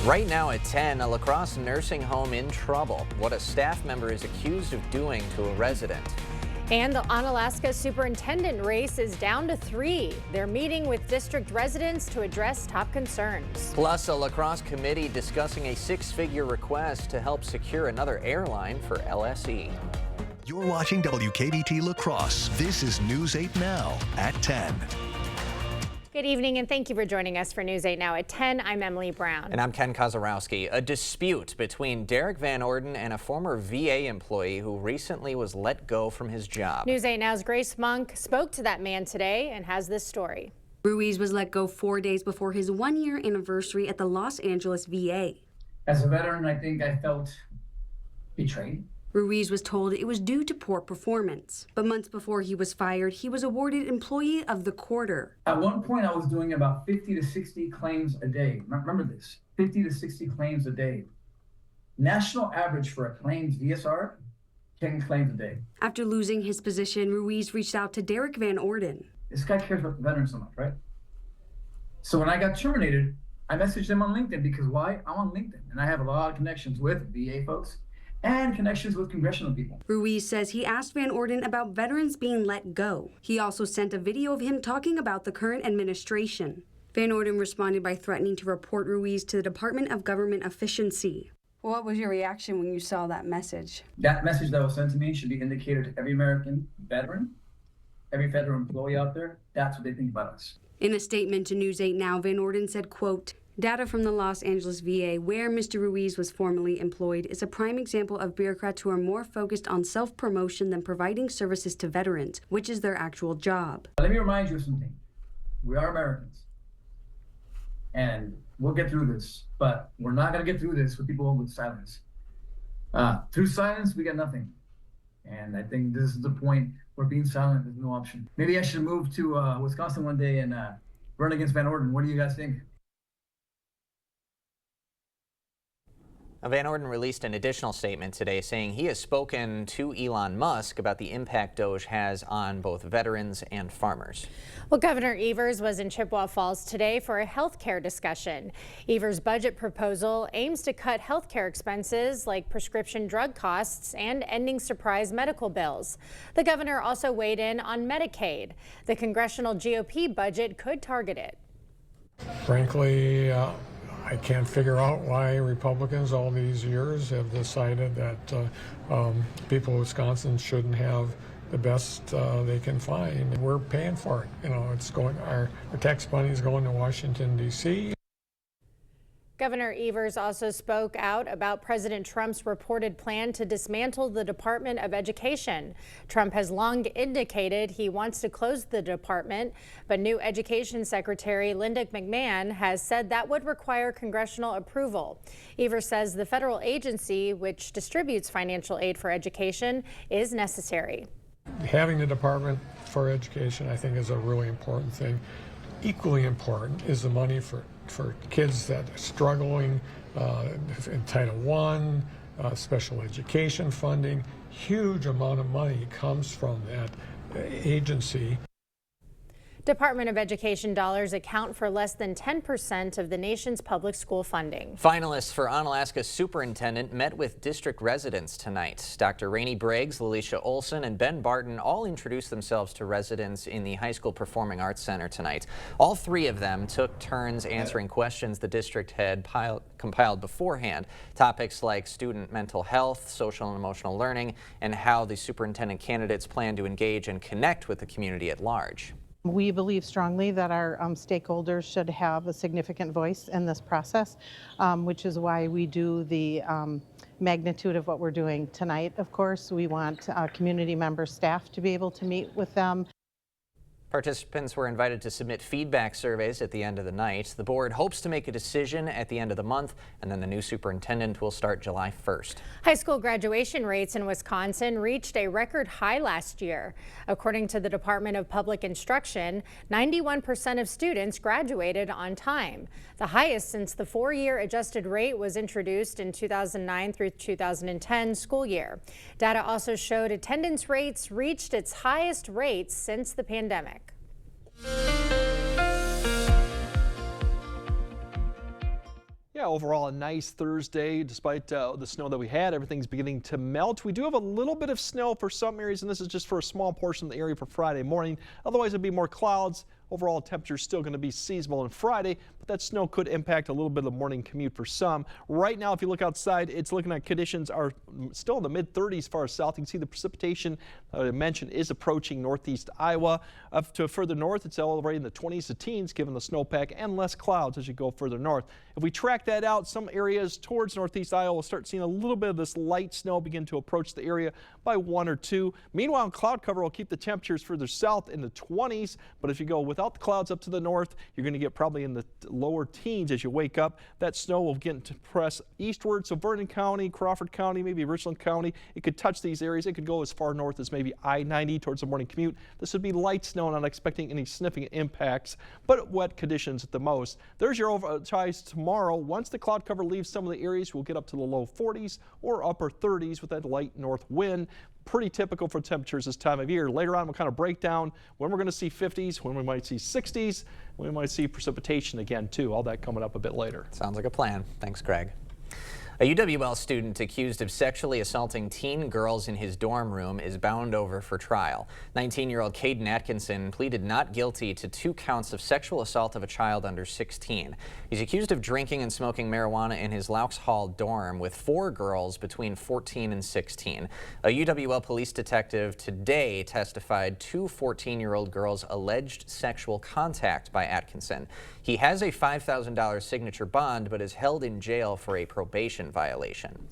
Right now at 10, a La Crosse nursing home in trouble. What a staff member is accused of doing to a resident. And the Onalaska superintendent race is down to 3. They're meeting with district residents to address top concerns. Plus, a La Crosse committee discussing a 6-figure request to help secure another airline for LSE. You're watching WKBT La Crosse. This is News 8 Now at 10. Good evening, and thank you for joining us for News 8 Now at 10. I'm Emily Brown. And I'm Ken Kozarowski. A dispute between Derek Van Orden and a former VA employee who recently was let go from his job. News 8 Now's Grace Monk spoke to that man today and has this story. Ruiz was let go 4 days before his one-year anniversary at the Los Angeles VA. As a veteran, I think I felt betrayed. Ruiz was told it was due to poor performance, but months before he was fired, he was awarded Employee of the Quarter. At one point, I was doing about 50 to 60 claims a day. Remember this, 50 to 60 claims a day. National average for a claims VSR, 10 claims a day. After losing his position, Ruiz reached out to Derek Van Orden. This guy cares about the veterans so much, right? So when I got terminated, I messaged him on LinkedIn because why? I'm on LinkedIn and I have a lot of connections with VA folks and connections with congressional people. Ruiz says he asked Van Orden about veterans being let go. He also sent a video of him talking about the current administration. Van Orden responded by threatening to report Ruiz to the Department of Government Efficiency. What was your reaction when you saw that message? That message that was sent to me should be indicated to every American veteran, every federal employee out there. That's what they think about us. In a statement to News 8 Now, Van Orden said, quote, "Data from the Los Angeles VA, where Mr. Ruiz was formerly employed, is a prime example of bureaucrats who are more focused on self-promotion than providing services to veterans, which is their actual job." Let me remind you of something. We are Americans. And we'll get through this, but we're not going to get through this with people with silence. Through silence, we get nothing. And I think this is the point where being silent is no option. Maybe I should move to Wisconsin one day and run against Van Orden. What do you guys think? Van Orden released an additional statement today saying he has spoken to Elon Musk about the impact Doge has on both veterans and farmers. Well, Governor Evers was in Chippewa Falls today for a health care discussion. Evers' budget proposal aims to cut health care expenses like prescription drug costs and ending surprise medical bills. The governor also weighed in on Medicaid. The congressional GOP budget could target it. Frankly, I can't figure out why Republicans all these years have decided that people in Wisconsin shouldn't have the best they can find. We're paying for it. You know, it's going. Our tax money is going to Washington, D.C. Governor Evers also spoke out about President Trump's reported plan to dismantle the Department of Education. Trump has long indicated he wants to close the department, but new Education Secretary Linda McMahon has said that would require congressional approval. Evers says the federal agency, which distributes financial aid for education, is necessary. Having the Department for Education, I think, is a really important thing. Equally important is the money for kids that are struggling in Title I, special education funding. Huge amount of money comes from that agency. Department of Education dollars account for less than 10% of the nation's public school funding. Finalists for Onalaska Superintendent met with district residents tonight. Dr. Rainey Briggs, Lalisha Olson, and Ben Barton all introduced themselves to residents in the High School Performing Arts Center tonight. All 3 of them took turns answering questions the district had compiled beforehand. Topics like student mental health, social and emotional learning, and how the superintendent candidates plan to engage and connect with the community at large. We believe strongly that our stakeholders should have a significant voice in this process, which is why we do the magnitude of what we're doing tonight. Of course, we want community member staff to be able to meet with them. Participants were invited to submit feedback surveys at the end of the night. The board hopes to make a decision at the end of the month, and then the new superintendent will start July 1st. High school graduation rates in Wisconsin reached a record high last year. According to the Department of Public Instruction, 91% of students graduated on time, the highest since the 4-year adjusted rate was introduced in 2009 through 2010 school year. Data also showed attendance rates reached its highest rates since the pandemic. Yeah, overall a nice Thursday. Despite the snow that we had, everything's beginning to melt. We do have a little bit of snow for some areas, and this is just for a small portion of the area for Friday morning. Otherwise, it'll be more clouds. Overall temperature still going to be seasonal on Friday, but that snow could impact a little bit of the morning commute for some. Right now, if you look outside, it's looking like conditions are still in the mid-30s as far as south. You can see the precipitation I mentioned is approaching northeast Iowa. Up to further north, it's already in the 20s to teens given the snowpack and less clouds as you go further north. If we track that out, some areas towards northeast Iowa will start seeing a little bit of this light snow begin to approach the area by 1 or 2. Meanwhile, cloud cover will keep the temperatures further south in the 20s, but if you go without the clouds up to the north, you're going to get probably in the lower teens as you wake up. That snow will begin to press eastward, so Vernon County, Crawford County, maybe Richland County, it could touch these areas. It could go as far north as maybe I-90 towards the morning commute. This would be light snow, not expecting any significant impacts, but wet conditions at the most. There's your overnight tomorrow. Once the cloud cover leaves some of the areas, we'll get up to the low 40s or upper 30s with that light north wind. Pretty typical for temperatures this time of year. Later on, we'll kind of break down when we're going to see 50s, when we might see 60s, when we might see precipitation again, too. All that coming up a bit later. Sounds like a plan. Thanks, Greg. A UWL student accused of sexually assaulting teen girls in his dorm room is bound over for trial. 19-year-old Caden Atkinson pleaded not guilty to 2 counts of sexual assault of a child under 16. He's accused of drinking and smoking marijuana in his Laux Hall dorm with 4 girls between 14 and 16. A UWL police detective today testified 2 14-year-old girls' alleged sexual contact by Atkinson. He has a $5,000 signature bond, but is held in jail for a probation violation.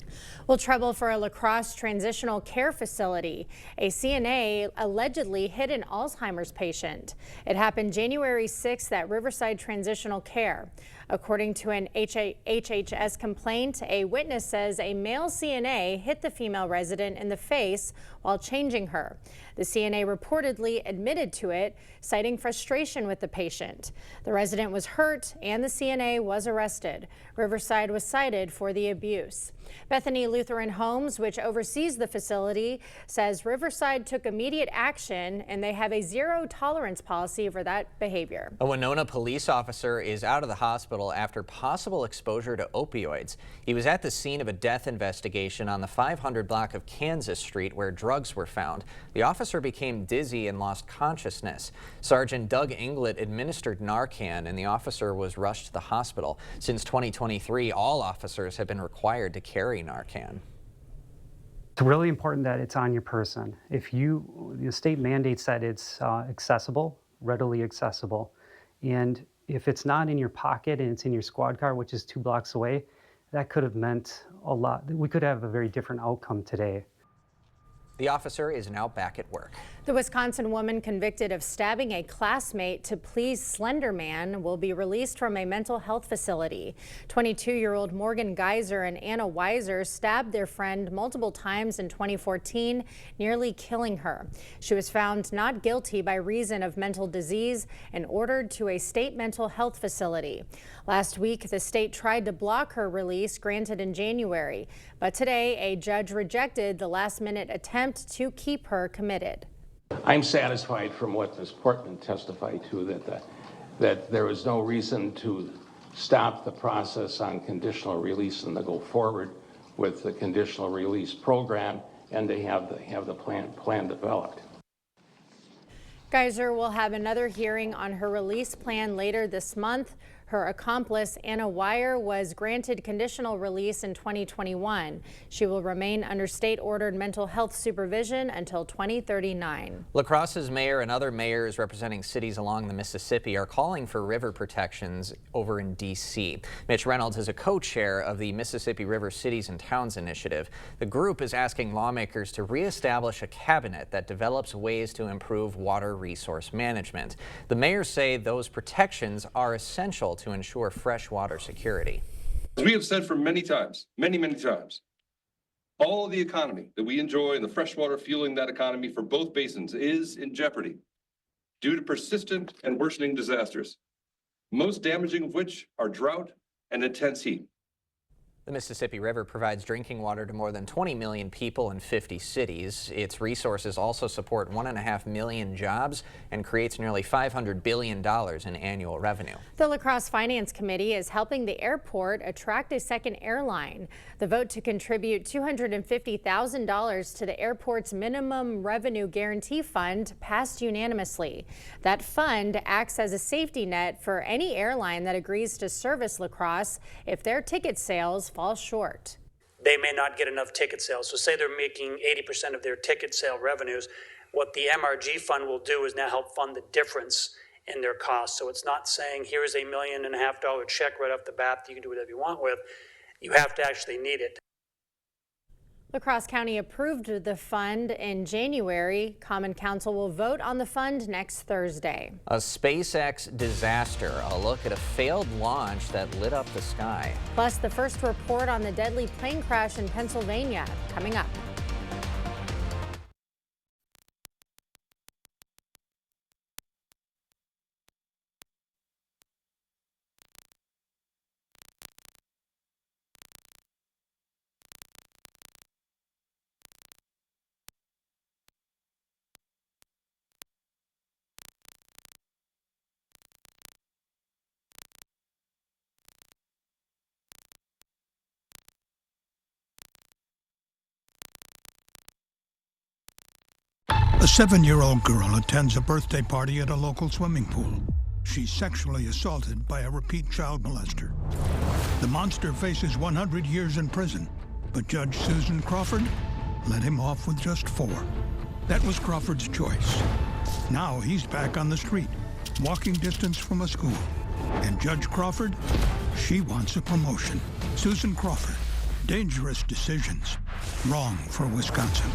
Well, trouble for a La Crosse transitional care facility. A CNA allegedly hit an Alzheimer's patient. It happened January 6th at Riverside Transitional Care. According to an HHS complaint, a witness says a male CNA hit the female resident in the face while changing her. The CNA reportedly admitted to it, citing frustration with the patient. The resident was hurt and the CNA was arrested. Riverside was cited for the abuse. Bethany Lutheran Homes, which oversees the facility, says Riverside took immediate action and they have a zero-tolerance policy for that behavior. A Winona police officer is out of the hospital after possible exposure to opioids. He was at the scene of a death investigation on the 500 block of Kansas Street where drugs were found. The officer became dizzy and lost consciousness. Sergeant Doug Inglett administered Narcan and the officer was rushed to the hospital. Since 2023, all officers have been required to carry Narcan. It's really important that it's on your person. If the state mandates that it's accessible, readily accessible, and if it's not in your pocket and it's in your squad car, which is 2 blocks away, that could have meant a lot. We could have a very different outcome today. The officer is now back at work. The Wisconsin woman convicted of stabbing a classmate to please Slender Man will be released from a mental health facility. 22-year-old Morgan Geyser and Anna Weiser stabbed their friend multiple times in 2014, nearly killing her. She was found not guilty by reason of mental disease and ordered to a state mental health facility. Last week, the state tried to block her release, granted in January, but today a judge rejected the last-minute attempt to keep her committed. I'm satisfied from what Ms. Portman testified to that there was no reason to stop the process on conditional release and to go forward with the conditional release program and to have the plan developed. Geyser will have another hearing on her release plan later this month. Her accomplice, Anna Weier, was granted conditional release in 2021. She will remain under state-ordered mental health supervision until 2039. La Crosse's mayor and other mayors representing cities along the Mississippi are calling for river protections over in D.C. Mitch Reynolds is a co-chair of the Mississippi River Cities and Towns Initiative. The group is asking lawmakers to reestablish a cabinet that develops ways to improve water resource management. The mayors say those protections are essential to ensure fresh water security. As we have said for many times, many times, all of the economy that we enjoy and the freshwater fueling that economy for both basins is in jeopardy due to persistent and worsening disasters, most damaging of which are drought and intense heat. The Mississippi River provides drinking water to more than 20 million people in 50 cities. Its resources also support 1.5 million jobs and creates nearly $500 billion in annual revenue. The La Crosse Finance Committee is helping the airport attract a second airline. The vote to contribute $250,000 to the airport's minimum revenue guarantee fund passed unanimously. That fund acts as a safety net for any airline that agrees to service La Crosse if their ticket sales fall short. They may not get enough ticket sales. So say they're making 80% of their ticket sale revenues. What the MRG fund will do is now help fund the difference in their costs. So it's not saying here's $1.5 million check right off the bat that you can do whatever you want with. You have to actually need it. La Crosse County approved the fund in January. Common Council will vote on the fund next Thursday. A SpaceX disaster, a look at a failed launch that lit up the sky. Plus, the first report on the deadly plane crash in Pennsylvania coming up. A 7-year-old girl attends a birthday party at a local swimming pool. She's sexually assaulted by a repeat child molester. The monster faces 100 years in prison, but Judge Susan Crawford let him off with just 4. That was Crawford's choice. Now he's back on the street, walking distance from a school. And Judge Crawford, she wants a promotion. Susan Crawford, dangerous decisions, wrong for Wisconsin.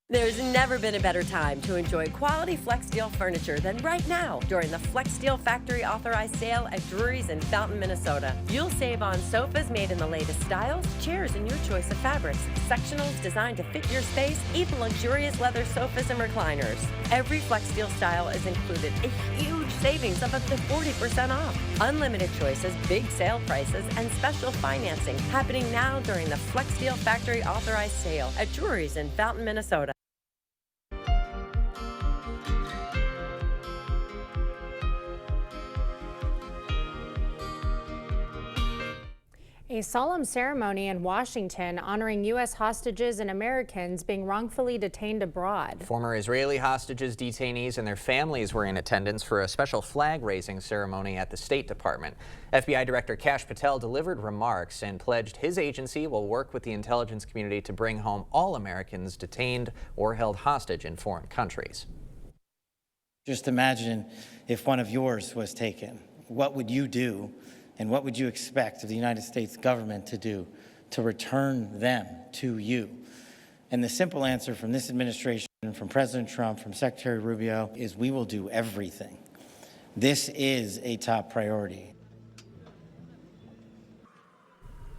There's never been a better time to enjoy quality FlexSteel furniture than right now during the FlexSteel Factory Authorized Sale at Drury's in Fountain, Minnesota. You'll save on sofas made in the latest styles, chairs in your choice of fabrics, sectionals designed to fit your space, even luxurious leather sofas and recliners. Every FlexSteel style is included a huge savings of up to 40% off. Unlimited choices, big sale prices, and special financing happening now during the FlexSteel Factory Authorized Sale at Drury's in Fountain, Minnesota. A solemn ceremony in Washington honoring U.S. hostages and Americans being wrongfully detained abroad. Former Israeli hostages, detainees, and their families were in attendance for a special flag-raising ceremony at the State Department. FBI Director Kash Patel delivered remarks and pledged his agency will work with the intelligence community to bring home all Americans detained or held hostage in foreign countries. Just imagine if one of yours was taken. What would you do? And what would you expect of the United States government to do to return them to you? And the simple answer from this administration, from President Trump, from Secretary Rubio, is we will do everything. This is a top priority.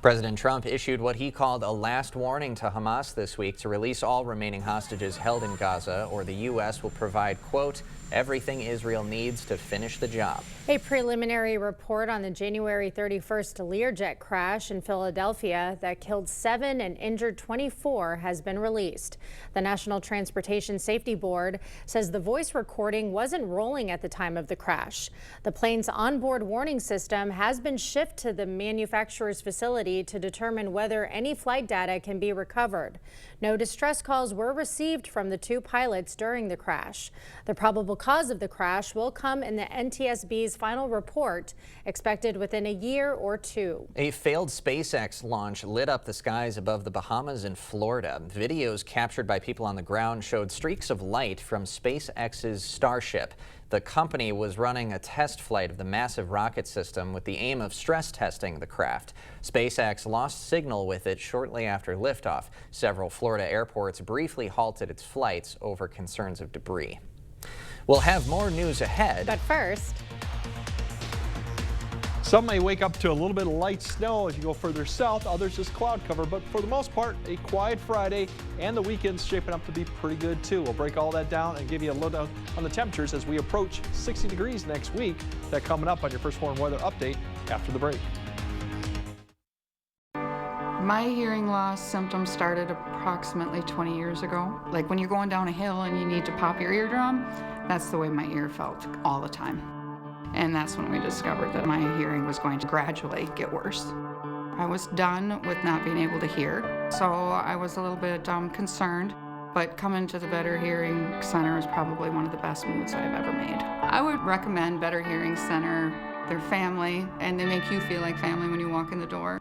President Trump issued what he called a last warning to Hamas this week to release all remaining hostages held in Gaza, or the U.S. will provide, quote, everything Israel needs to finish the job. A preliminary report on the January 31st Learjet crash in Philadelphia that killed 7 and injured 24 has been released. The National Transportation Safety Board says the voice recording wasn't rolling at the time of the crash. The plane's onboard warning system has been shipped to the manufacturer's facility to determine whether any flight data can be recovered. No distress calls were received from the 2 pilots during the crash. The probable cause of the crash will come in the NTSB's final report, expected within a year or 2. A failed SpaceX launch lit up the skies above the Bahamas and Florida. Videos captured by people on the ground showed streaks of light from SpaceX's Starship. The company was running a test flight of the massive rocket system with the aim of stress testing the craft. SpaceX lost signal with it shortly after liftoff. Several Florida airports briefly halted its flights over concerns of debris. We'll have more news ahead. But first, some may wake up to a little bit of light snow as you go further south, others just cloud cover, but for the most part, a quiet Friday, and the weekend's shaping up to be pretty good too. We'll break all that down and give you a lowdown on the temperatures as we approach 60 degrees next week. That coming up on your First Warn Weather Update after the break. My hearing loss symptoms started approximately 20 years ago. Like when you're going down a hill and you need to pop your eardrum, that's the way my ear felt all the time. And that's when we discovered that my hearing was going to gradually get worse. I was done with not being able to hear, so I was a little bit concerned. But coming to the Better Hearing Center is probably one of the best moves I've ever made. I would recommend Better Hearing Center. They're family, and they make you feel like family when you walk in the door.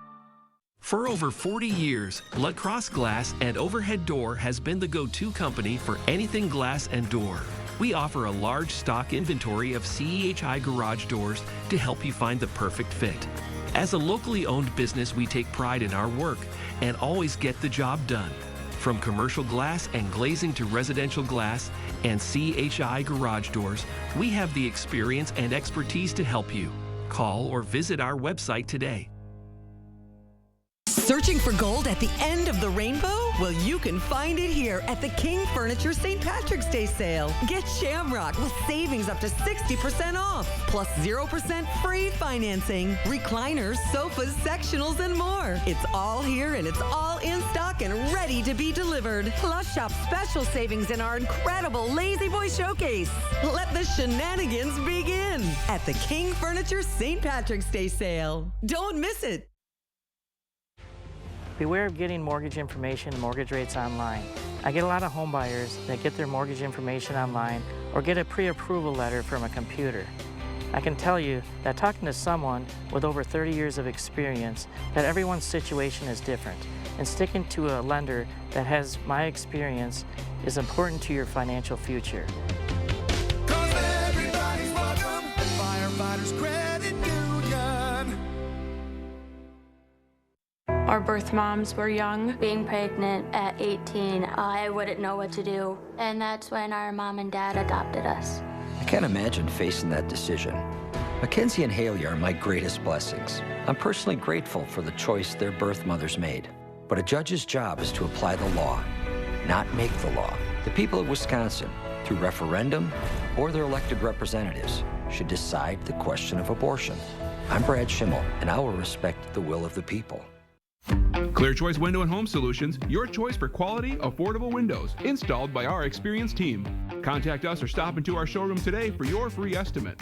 For over 40 years, Blood Cross Glass and Overhead Door has been the go-to company for anything glass and door. We offer a large stock inventory of CEHI garage doors to help you find the perfect fit. As a locally owned business, we take pride in our work and always get the job done. From commercial glass and glazing to residential glass and CHI garage doors, we have the experience and expertise to help you. Call or visit our website today. Searching for gold at the end of the rainbow? Well, you can find it here at the King Furniture St. Patrick's Day sale. Get Shamrock with savings up to 60% off, plus 0% free financing, recliners, sofas, sectionals, and more. It's all here and it's all in stock and ready to be delivered. Plus, shop special savings in our incredible Lazy Boy Showcase. Let the shenanigans begin at the King Furniture St. Patrick's Day sale. Don't miss it. Beware of getting mortgage information and mortgage rates online. I get a lot of home buyers that get their mortgage information online or get a pre-approval letter from a computer. I can tell you that talking to someone with over 30 years of experience, that everyone's situation is different, and sticking to a lender that has my experience is important to your financial future. Our birth moms were young. Being pregnant at 18, I wouldn't know what to do. And that's when our mom and dad adopted us. I can't imagine facing that decision. Mackenzie and Haley are my greatest blessings. I'm personally grateful for the choice their birth mothers made. But a judge's job is to apply the law, not make the law. The people of Wisconsin, through referendum or their elected representatives, should decide the question of abortion. I'm Brad Schimmel, and I will respect the will of the people. Clear Choice Window and Home Solutions, your choice for quality, affordable windows, installed by our experienced team. Contact us or stop into our showroom today for your free estimate.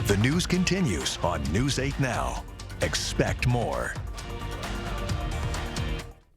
The news continues on News 8 Now. Expect more.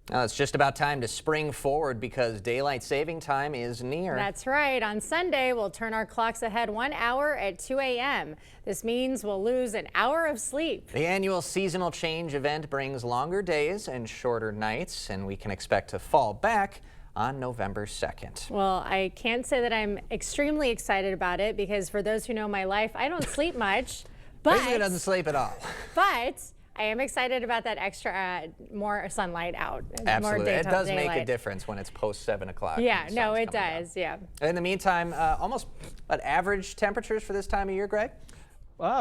Now it's just about time to spring forward because daylight saving time is near. That's right. On Sunday, we'll turn our clocks ahead 1 hour at 2 a.m. This means we'll lose an hour of sleep. The annual seasonal change event brings longer days and shorter nights, and we can expect to fall back on November 2nd. Well, I can't say that I'm extremely excited about it because for those who know my life, I don't sleep much. But Basically doesn't sleep at all. But I am excited about that extra, more sunlight out. Absolutely. More it does daylight. make a difference when it's post 7 o'clock. Yeah, no, it does, yeah. In the meantime, almost average temperatures for this time of year, Greg?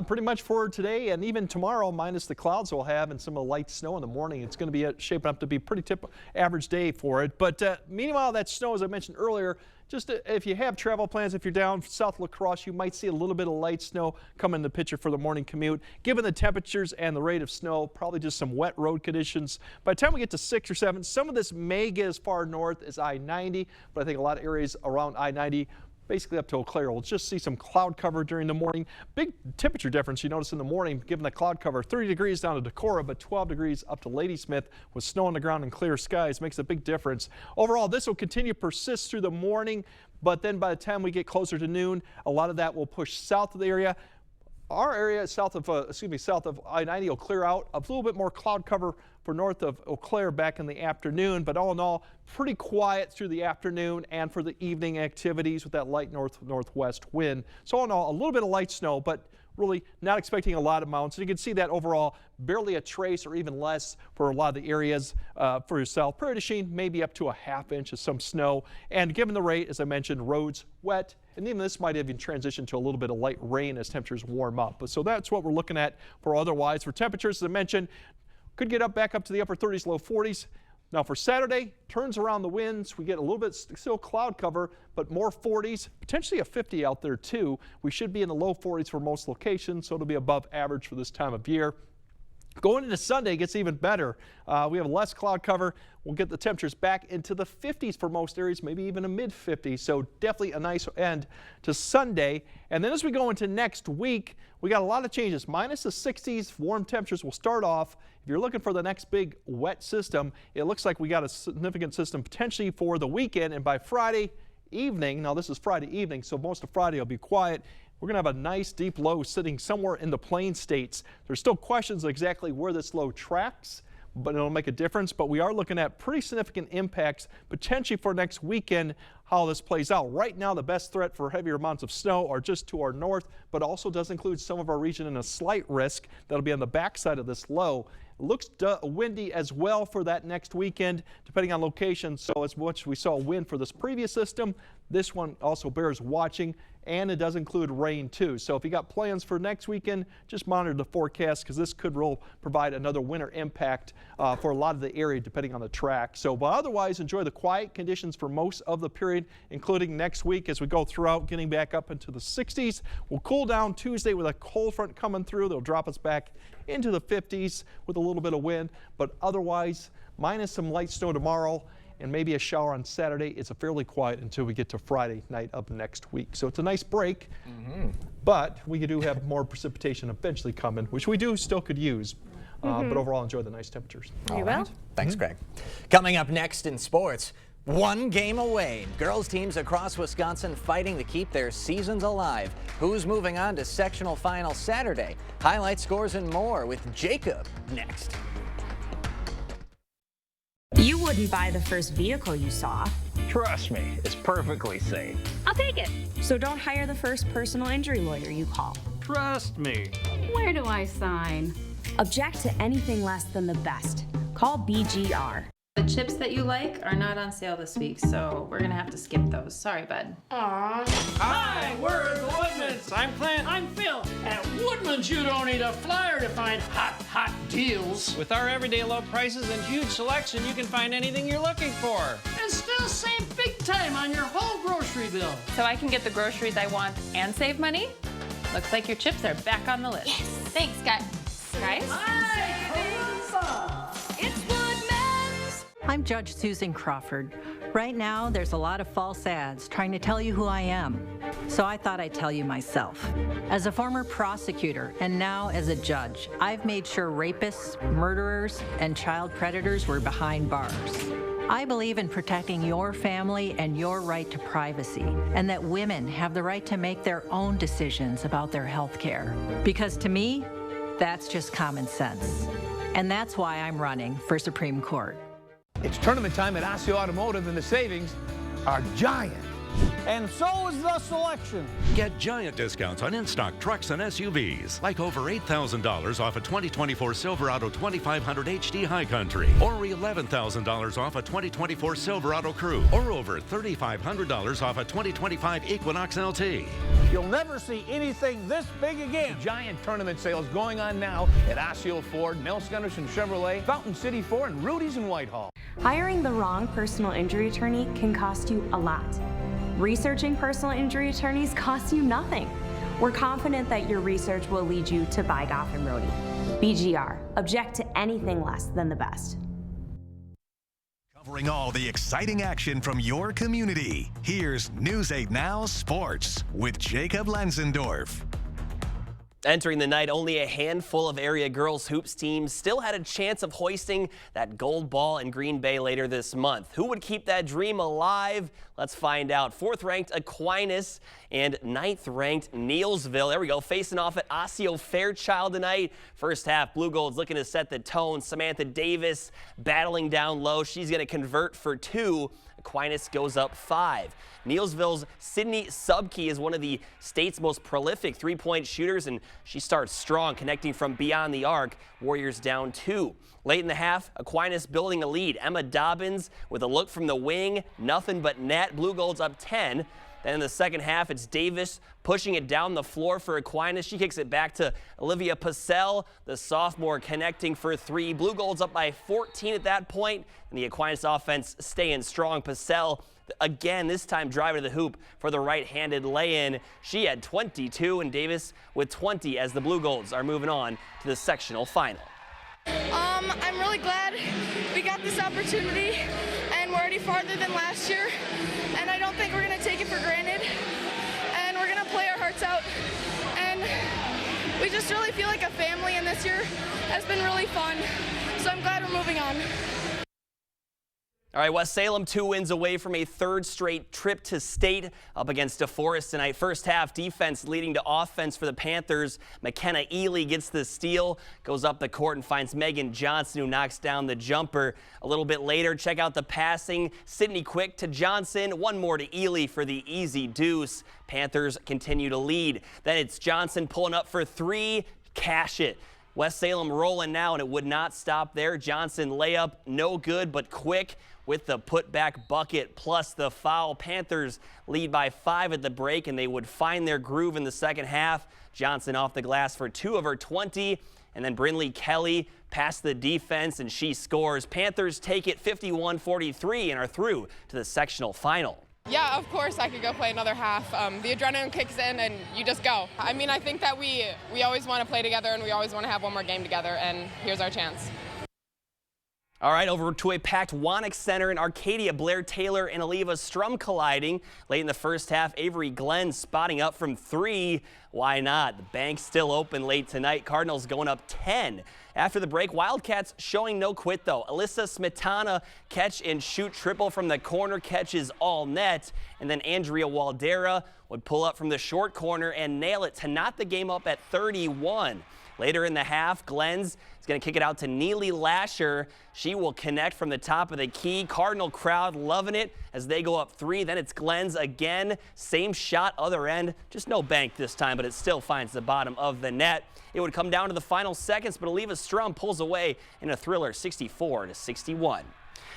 Pretty much for today and even tomorrow, minus the clouds we'll have and some of the light snow in the morning. It's going to be shaping up to be a pretty average day for it. But meanwhile, that snow, as I mentioned earlier, just if you have travel plans, if you're down south La Crosse, you might see a little bit of light snow come in the picture for the morning commute. Given the temperatures and the rate of snow, probably just some wet road conditions. By the time we get to 6 or 7, some of this may get as far north as I-90, but I think a lot of areas around I-90 basically up to Eau Claire. We'll just see some cloud cover during the morning. Big temperature difference you notice in the morning, given the cloud cover. 30 degrees down to Decorah, but 12 degrees up to Ladysmith with snow on the ground and clear skies. Makes a big difference. Overall, this will continue to persist through the morning, but then by the time we get closer to noon, a lot of that will push south of the area. Our area south of I-90 will clear out. A little bit more cloud cover for north of Eau Claire back in the afternoon, but all in all, pretty quiet through the afternoon and for the evening activities with that light northwest wind. So all in all, a little bit of light snow, but really not expecting a lot of amounts. And you can see that overall, barely a trace or even less for a lot of the areas for yourself. Prairie du Chien, maybe up to a ½ inch of some snow. And given the rate, as I mentioned, roads wet. And even this might even transition to a little bit of light rain as temperatures warm up. So that's what we're looking at for otherwise. For temperatures, as I mentioned, could get back up to the upper 30s, low 40s. Now for Saturday, turns around the winds. We get a little bit still cloud cover, but more 40s, potentially a 50 out there too. We should be in the low 40s for most locations, so it'll be above average for this time of year. Going into Sunday, it gets even better. We have less cloud cover. We'll get the temperatures back into the 50s for most areas, maybe even a mid-50s. So definitely a nice end to Sunday. And then as we go into next week, we got a lot of changes. Minus the 60s, warm temperatures will start off. If you're looking for the next big wet system, it looks like we got a significant system potentially for the weekend. And by Friday evening, now this is Friday evening, so most of Friday will be quiet. We're going to have a nice deep low sitting somewhere in the plain states. There's still questions exactly where this low tracks, but it'll make a difference. But we are looking at pretty significant impacts potentially for next weekend, how this plays out. Right now, the best threat for heavier amounts of snow are just to our north, but also does include some of our region in a slight risk that'll be on the backside of this low. It looks windy as well for that next weekend, depending on location. So as much as we saw wind for this previous system, this one also bears watching, and it does include rain too. So if you got plans for next weekend, just monitor the forecast, because this could provide another winter impact for a lot of the area depending on the track. So but otherwise, enjoy the quiet conditions for most of the period, including next week as we go throughout, getting back up into the 60s. We'll cool down Tuesday with a cold front coming through. They'll drop us back into the 50s with a little bit of wind, but otherwise minus some light snow tomorrow and maybe a shower on Saturday. It's a fairly quiet until we get to Friday night of next week. So it's a nice break, but we do have more precipitation eventually coming, which we still could use. But overall, enjoy the nice temperatures. You will. Thanks, Greg. Coming up next in sports, one game away. Girls teams across Wisconsin fighting to keep their seasons alive. Who's moving on to sectional final Saturday? Highlight scores and more with Jacob next. You wouldn't buy the first vehicle you saw. Trust me, it's perfectly safe. I'll take it. So don't hire the first personal injury lawyer you call. Trust me. Where do I sign? Object to anything less than the best. Call BGR. The chips that you like are not on sale this week, so we're gonna have to skip those. Sorry, bud. Aww. Hi, we're at Woodman's. I'm Clint. I'm Phil. At Woodman's, you don't need a flyer to find hot deals. With our everyday low prices and huge selection, you can find anything you're looking for. And still save big time on your whole grocery bill. So I can get the groceries I want and save money? Looks like your chips are back on the list. Yes. Thanks, guys. It's Woodman's. I'm Judge Susan Crawford. Right now, there's a lot of false ads trying to tell you who I am. So I thought I'd tell you myself. As a former prosecutor and now as a judge, I've made sure rapists, murderers, and child predators were behind bars. I believe in protecting your family and your right to privacy, and that women have the right to make their own decisions about their health care. Because to me, that's just common sense. And that's why I'm running for Supreme Court. It's tournament time at Osseo Automotive, and the savings are giant. And so is the selection. Get giant discounts on in-stock trucks and SUVs, like over $8,000 off a 2024 Silverado 2500 HD High Country, or $11,000 off a 2024 Silverado Crew, or over $3,500 off a 2025 Equinox LT. You'll never see anything this big again. Giant tournament sales going on now at Osseo Ford, Nels Gunderson Chevrolet, Fountain City Ford, and Rudy's in Whitehall. Hiring the wrong personal injury attorney can cost you a lot. Researching personal injury attorneys costs you nothing. We're confident that your research will lead you to buy Goff and Rohde. BGR. Object to anything less than the best. Covering all the exciting action from your community. Here's News 8 Now Sports with Jacob Lenzendorf. Entering the night, only a handful of area girls hoops teams still had a chance of hoisting that gold ball in Green Bay later this month. Who would keep that dream alive? Let's find out. 4th-ranked Aquinas and 9th-ranked Neillsville. There we go, facing off at Osseo Fairchild tonight. First half, Blue Gold's looking to set the tone. Samantha Davis battling down low. She's going to convert for 2. Aquinas goes up 5. Neillsville's Sydney Subkey is one of the state's most prolific three-point shooters, and she starts strong, connecting from beyond the arc. Warriors down 2. Late in the half, Aquinas building a lead. Emma Dobbins with a look from the wing, nothing but net. Blue Gold's up 10. Then in the second half, it's Davis pushing it down the floor for Aquinas. She kicks it back to Olivia Pacell, the sophomore, connecting for 3. Blue Gold's up by 14 at that point, and the Aquinas offense staying strong. Pacell, again, this time driving to the hoop for the right-handed lay-in. She had 22, and Davis with 20 as the Blue Golds are moving on to the sectional final. I'm really glad we got this opportunity, and we're already farther than last year, and I don't think we're going to take it for granted, and we're going to play our hearts out, and we just really feel like a family, and this year has been really fun, so I'm glad we're moving on. All right, West Salem 2 wins away from a third straight trip to state up against DeForest tonight. First half defense leading to offense for the Panthers. McKenna Ely gets the steal, goes up the court and finds Megan Johnson, who knocks down the jumper. A little bit later, check out the passing. Sydney Quick to Johnson, one more to Ely for the easy deuce. Panthers continue to lead. Then it's Johnson pulling up for three, cash it. West Salem rolling now, and it would not stop there. Johnson layup, no good, but Quick with the putback bucket plus the foul. Panthers lead by 5 at the break, and they would find their groove in the second half. Johnson off the glass for 2 of her 20, and then Brinley Kelly past the defense, and she scores. Panthers take it 51-43 and are through to the sectional final. Yeah, of course I could go play another half. The adrenaline kicks in and you just go. I mean, I think that we always want to play together and we always want to have one more game together, and here's our chance. All right, over to a packed Wanik Center in Arcadia. Blair Taylor and Aliva Strum colliding. Late in the first half, Avery Glenn spotting up from 3. Why not? The bank's still open late tonight. Cardinals going up 10. After the break, Wildcats showing no quit, though. Alyssa Smetana catch and shoot triple from the corner, catches all net. And then Andrea Waldera would pull up from the short corner and nail it to knot the game up at 31. Later in the half, Glenn's is going to kick it out to Neely Lasher. She will connect from the top of the key. Cardinal crowd loving it as they go up 3. Then it's Glenn's again. Same shot, other end. Just no bank this time, but it still finds the bottom of the net. It would come down to the final seconds, but Aliva Strum pulls away in a thriller, 64-61.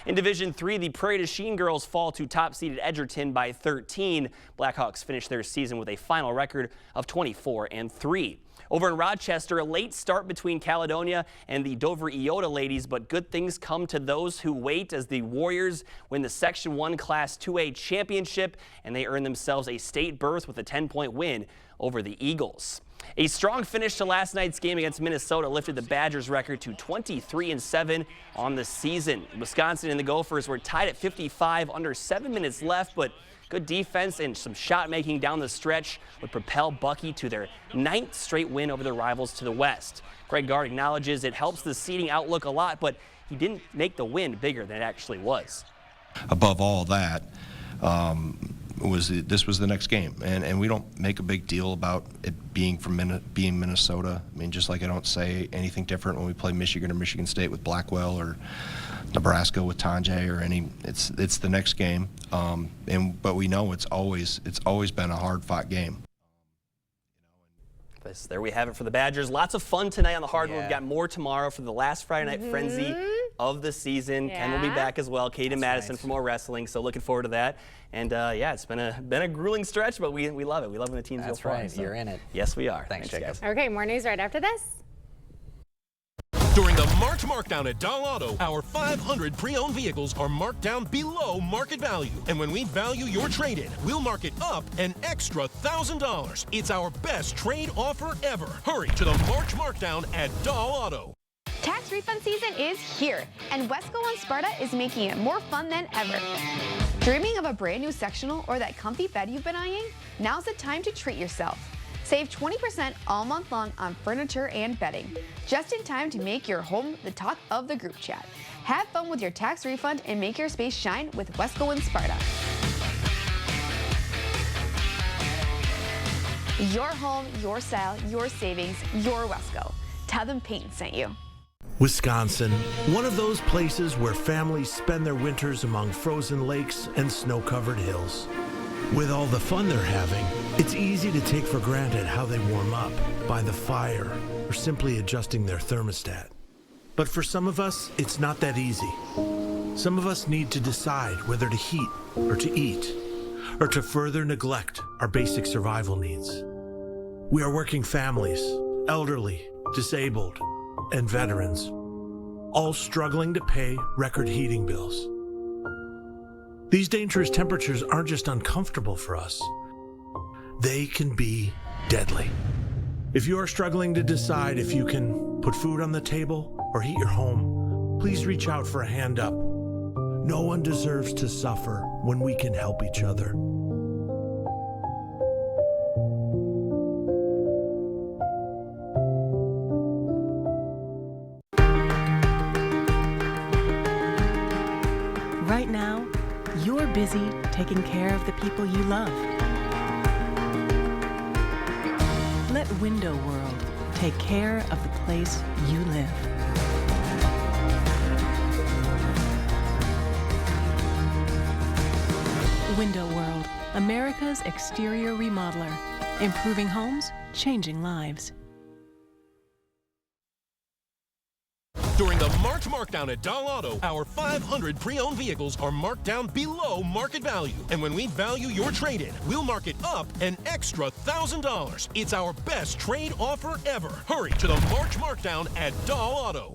In Division III, the Prairie du Chien girls fall to top-seeded Edgerton by 13. Blackhawks finish their season with a final record of 24-3. Over in Rochester, a late start between Caledonia and the Dover Iota ladies, but good things come to those who wait as the Warriors win the Section 1 Class 2A championship, and they earn themselves a state berth with a 10-point win over the Eagles. A strong finish to last night's game against Minnesota lifted the Badgers' record to 23-7 on the season. Wisconsin and the Gophers were tied at 55 under 7 minutes left, but good defense and some shot making down the stretch would propel Bucky to their 9th straight win over their rivals to the west. Greg Gard acknowledges it helps the seeding outlook a lot, but he didn't make the win bigger than it actually was. Above all that, this was the next game, and we don't make a big deal about it being being Minnesota. I mean, just like I don't say anything different when we play Michigan or Michigan State with Blackwell or Nebraska with Tanjay or any. It's the next game, but we know it's always been a hard-fought game. There we have it for the Badgers. Lots of fun tonight on the hardwood. We've got more tomorrow for the last Friday Night Frenzy of the season. Ken will be back as well. Kate and Madison for more wrestling. So looking forward to that. And yeah, it's been a grueling stretch, but we love it. We love when the teams go far. That's right. You're in it. Yes, we are. Thanks Jacob. Okay, more news right after this. During the March Markdown at Doll Auto, our 500 pre-owned vehicles are marked down below market value. And when we value your trade-in, we'll mark it up an extra $1,000. It's our best trade offer ever. Hurry to the March Markdown at Doll Auto. Tax refund season is here, and Wesco on Sparta is making it more fun than ever. Dreaming of a brand new sectional or that comfy bed you've been eyeing? Now's the time to treat yourself. Save 20% all month long on furniture and bedding, just in time to make your home the talk of the group chat. Have fun with your tax refund and make your space shine with Wesco and Sparta. Your home, your style, your savings, your Wesco. Tell them Peyton sent you. Wisconsin, one of those places where families spend their winters among frozen lakes and snow-covered hills. With all the fun they're having, it's easy to take for granted how they warm up, by the fire, or simply adjusting their thermostat. But for some of us, it's not that easy. Some of us need to decide whether to heat or to eat, or to further neglect our basic survival needs. We are working families, elderly, disabled, and veterans, all struggling to pay record heating bills. These dangerous temperatures aren't just uncomfortable for us, they can be deadly. If you are struggling to decide if you can put food on the table or heat your home, please reach out for a hand up. No one deserves to suffer when we can help each other. Right now, you're busy taking care of the people you love. Let Window World take care of the place you live. Window World, America's exterior remodeler. Improving homes, changing lives. During the March Markdown at Doll Auto, our 500 pre-owned vehicles are marked down below market value. And when we value your trade-in, we'll mark it up an extra $1,000. It's our best trade offer ever. Hurry to the March Markdown at Doll Auto.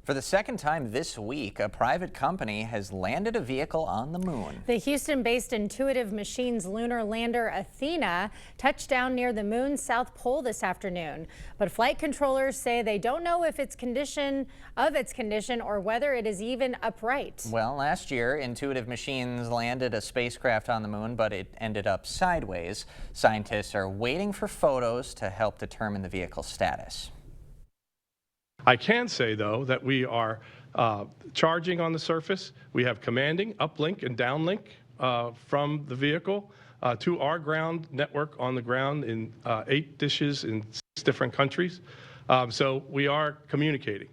For the second time this week, a private company has landed a vehicle on the moon. The Houston-based Intuitive Machines lunar lander Athena touched down near the moon's south pole this afternoon. But flight controllers say they don't know if its condition or whether it is even upright. Well, last year, Intuitive Machines landed a spacecraft on the moon, but it ended up sideways. Scientists are waiting for photos to help determine the vehicle's status. I can say, though, that we are charging on the surface. We have commanding, uplink and downlink from the vehicle to our ground network on the ground in 8 dishes in 6 different countries. So we are communicating.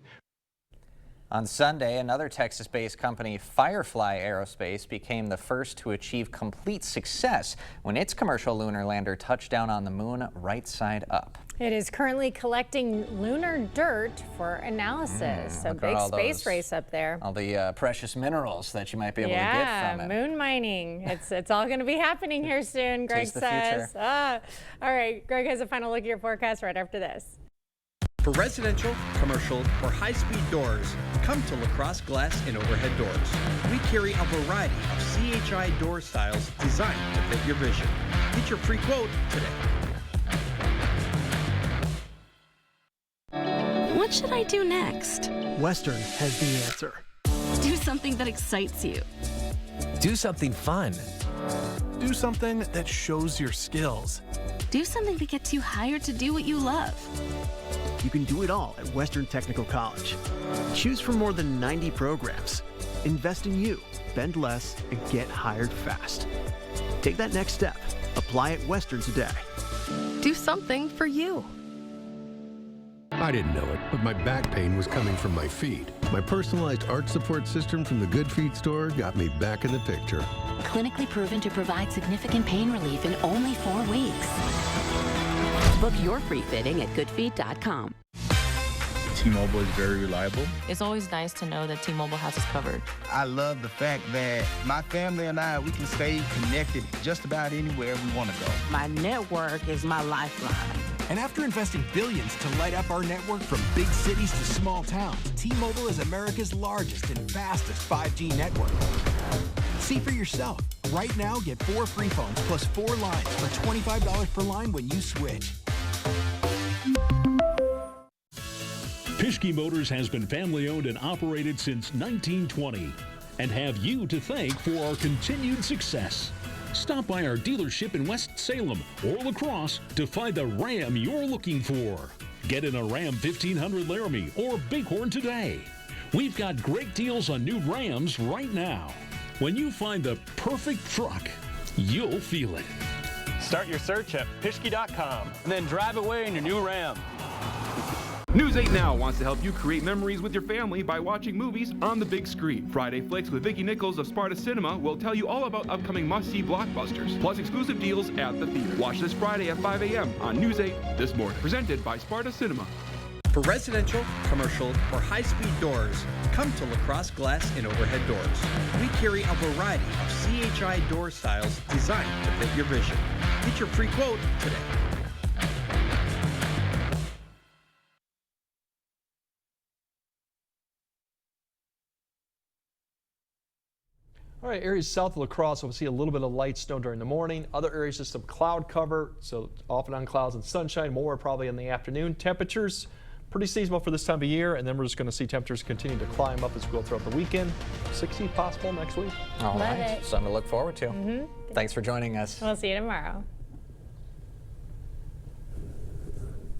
On Sunday, another Texas-based company, Firefly Aerospace, became the first to achieve complete success when its commercial lunar lander touched down on the moon right side up. It is currently collecting lunar dirt for analysis. So big space race up there. All the precious minerals that you might be able to get from it. Moon mining. It's all going to be happening here soon, Greg says. All right, Greg has a final look at your forecast right after this. For residential, commercial, or high-speed doors, come to LaCrosse Glass and Overhead Doors. We carry a variety of CHI door styles designed to fit your vision. Get your free quote today. What should I do next? Western has the answer. Do something that excites you. Do something fun. Do something that shows your skills. Do something that gets you hired to do what you love. You can do it all at Western Technical College. Choose from more than 90 programs. Invest in you, spend less, and get hired fast. Take that next step. Apply at Western today. Do something for you. I didn't know it, but my back pain was coming from my feet. My personalized arch support system from the Good Feet store got me back in the picture. Clinically proven to provide significant pain relief in only 4 weeks. Book your free fitting at goodfeet.com. T-Mobile is very reliable. It's always nice to know that T-Mobile has us covered. I love the fact that my family and I, we can stay connected just about anywhere we want to go. My network is my lifeline. And after investing billions to light up our network from big cities to small towns, T-Mobile is America's largest and fastest 5G network. See for yourself. Right now, get 4 free phones plus 4 lines for $25 per line when you switch. Pischke Motors has been family-owned and operated since 1920 and have you to thank for our continued success. Stop by our dealership in West Salem or La Crosse to find the Ram you're looking for. Get in a Ram 1500 Laramie or Bighorn today. We've got great deals on new Rams right now. When you find the perfect truck, you'll feel it. Start your search at Pischke.com and then drive away in your new Ram. News 8 Now wants to help you create memories with your family by watching movies on the big screen. Friday Flicks with Vicki Nichols of Sparta Cinema will tell you all about upcoming must-see blockbusters, plus exclusive deals at the theater. Watch this Friday at 5 a.m. on News 8 This Morning, presented by Sparta Cinema. For residential, commercial, or high-speed doors, come to LaCrosse Glass and Overhead Doors. We carry a variety of CHI door styles designed to fit your vision. Get your free quote today. All right, areas south of La Crosse will see a little bit of light snow during the morning. Other areas just some cloud cover, so off and on clouds and sunshine. More probably in the afternoon. Temperatures Pretty seasonal for this time of year, and then we're just going to see temperatures continue to climb up as we go throughout the weekend. 60 possible next week. All Love right, it. something to look forward to. Thanks for joining us. We'll see you tomorrow.